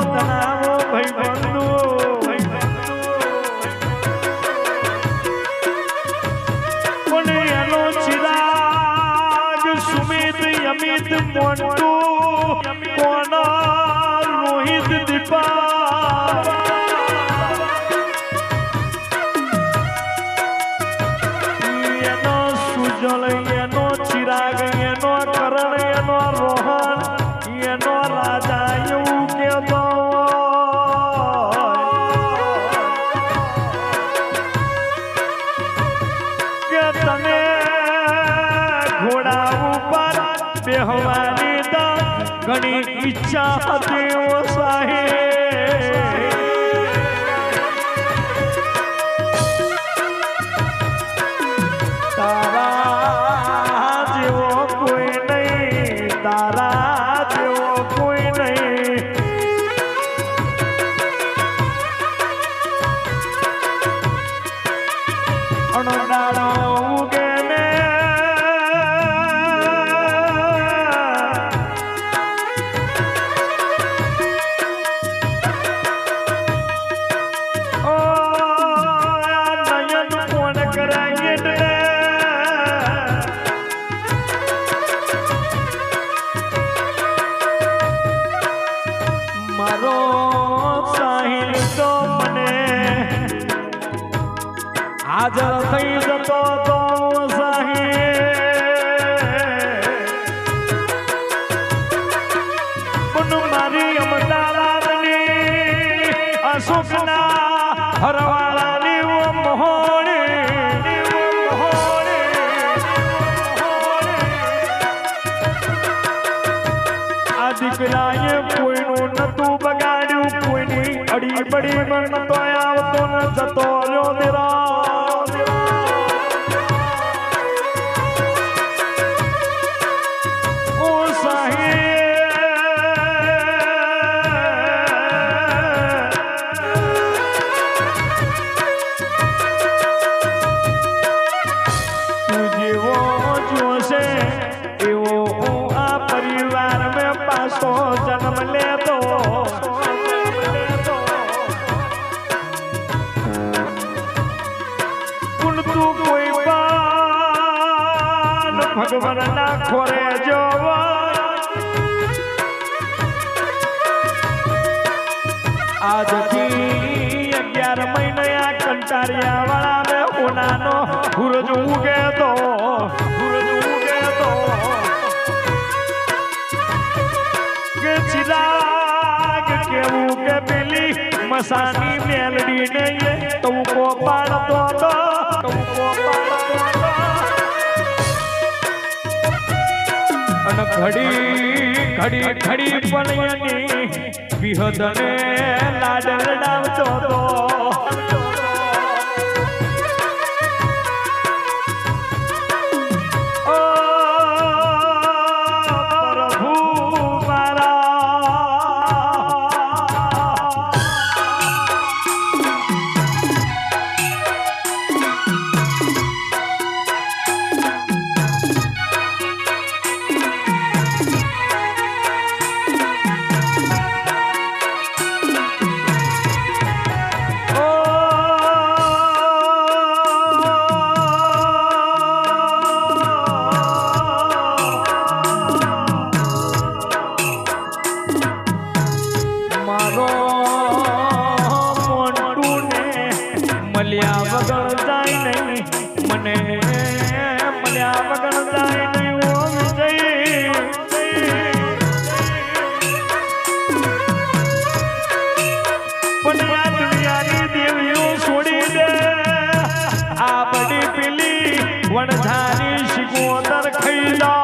ધનાવો ભાઈ બંધુ પણ એનો ચિરાગ સુમિત અમિત મોન્ટુ કોના રોહિત દીપા એનો સુજલ એનો ચિરાગ એનો કરણ એનો રોહન એનો રાજા એવું કેતો કે તને ઘોડા ઉપર બેહવાની ઘણી ઈચ્છા હતી ઓ સાહેબ તારા જેવો કોઈ નહીં તારા જેવો કોઈ નહીં અણડાળો ઉગે ને મારો સાહિલ તો મને હાજર થઈ જતો તો સાહિલ મારી અમદાવાદની અશોકના હરવાળાની આ દીકરાએ કોઈનું નતું બગાડ્યું કોઈની અડી બડી મન તો આવતો ન જતો રહ્યો નિરા ઓ તું જેવો જોશે એવો આ પરિવાર મેં પાછો જન્મ લેતો તું કોઈ પણ ભગવાન ના ખોરે જોવો આજથી 11 મહિને આ કંટારિયા વાળા મેં હોનાનો સૂરજ ઉગે તો કે ચિરાગ કેવું કે પેલી મસાની મેલડી નહીં ટૂંકો પાડતો તો અને ઘડી પણ એની વિહદને લાડ લડાવતો તો મળ્યા વગર જાય નહીં મને મળ્યા વગર જાય નહીં ઓ વિજય પણ આ દુનિયાની દેવીઓ છોડી દે આ બડી પેલી વણઝારી શિકોતર ખાઈ લો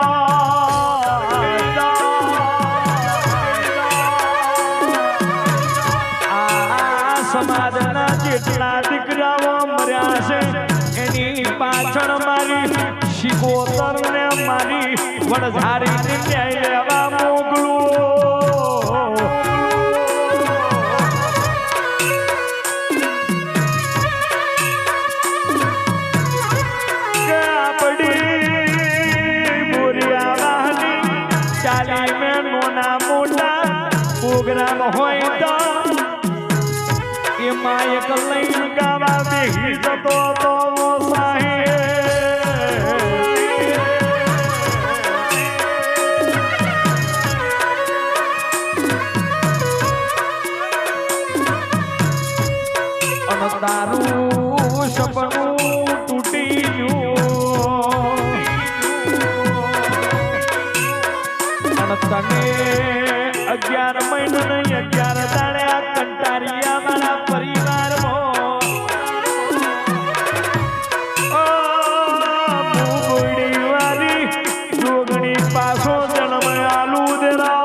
સમાજના જેટલા દીકરાઓ મર્યા છે એની પાછળ મારી શિકોતર ને મારી વણઝારી ને ન્યાય લેવા મોકલું કે આપડી બોરિયાવાની ચાલી મેં નોના મોટા પ્રોગ્રામ હોય તો એમાં એક લઈને ગાવા બેહી જતો તો તારું સપનું તૂટી ગયું અને તને 11 મહિના નહીં 11 દાડે આ કંટારિયા મારા પરિવારમાં મુગડી વાળી જોગણી પાછો જન્મ આલુ દેરા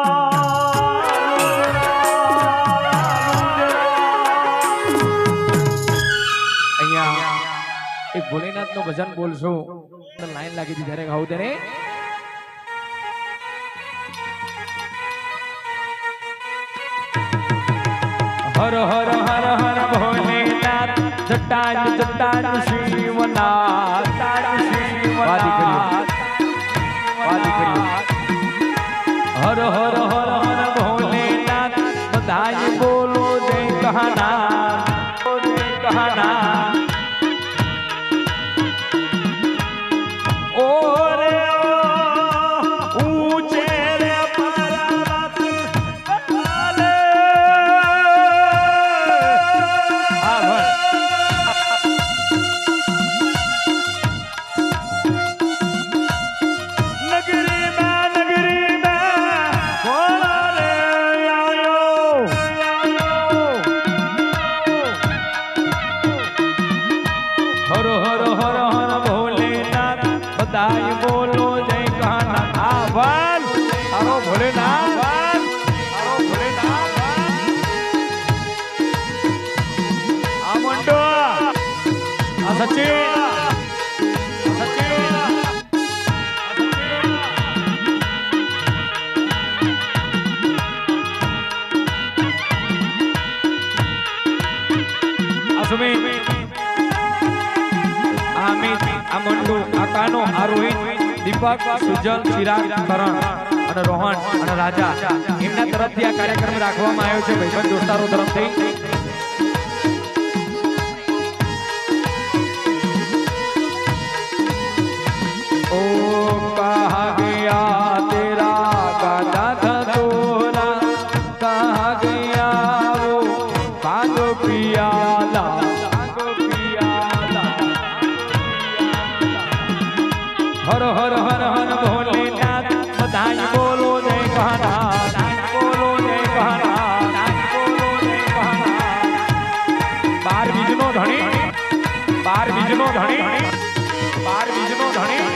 એક ભોલેનાથ નું ભજન બોલશો લાઈન લાગી હતી ત્યારે ગાવું ત્યારે હર હર હર હર ભોલેનાથ જટાજ જટાજ શિવનાથ વાદી કર્યું હર હર હર હર ભોલેનાથ બધાય બોલો જય કહાના બોલો જય કહાના આભાર આરો ભોલેનાથ આ મંડો આ સચિન આ સુમિત અમિત આ મંડુ આ કાનો આ રોહિત દીપક સુજલ ચિરાગ કરણ અને રોહન અને રાજા એમના તરફથી આ કાર્યક્રમ રાખવામાં આવ્યો છે ભાઈબંધ દોસ્તારો તરફથી ઓ કહા ગયા તેરા ગાદા ધતોરા કહા ગયા વો કાગો પિયાલા હર હર હર હર ભોલેનાથ બધાય બોલો જય કહાના બોલો જય કહાના બોલો જય કહાના 12 બીજનો ધણી 12 બીજનો ધણી 12 બીજનો ધણી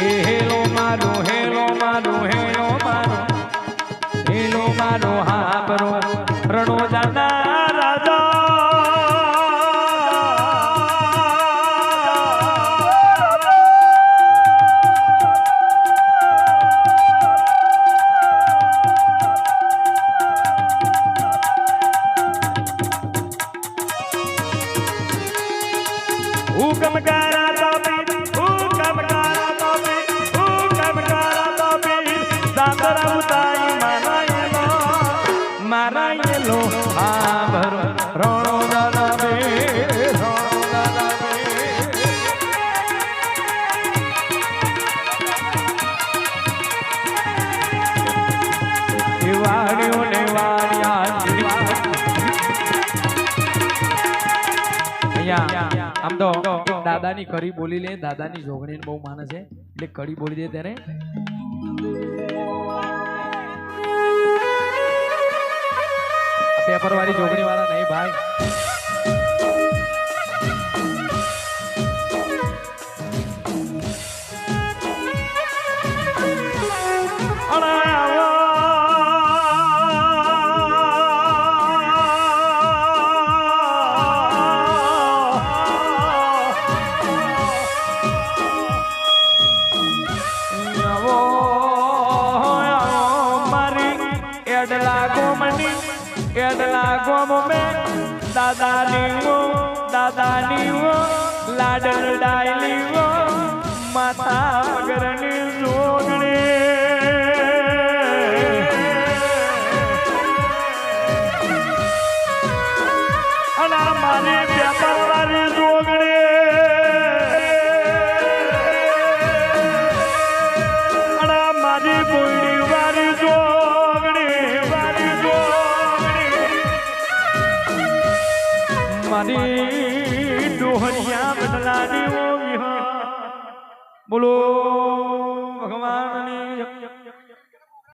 એ હેલો મારો હેલો મારો હેલો મારો હેલો મારો હા બરો રણો જાના રાજા હુકમ કરા તો પીર સાંતરા ઉતાઈ મારાયેલો આ ભર રણો દાદા બે વાણ્યો ને વાણ્યા અહીંયા આમ તો દાદાની કડી બોલી લે દાદાની જોગણી બહુ માને છે એટલે કડી બોલી દે ત્યારે પેપર વાળી જોગણી વાળા નહીં ભાઈ એડલા ગોમ में दादानी वो लाडल डायली वो માતા મગરની જોગણી અને મારી પેપરવાળી જોગણી અને મારી બોયડી વાળી જોગણી મારી ડોહરિયા બદલાની બોલો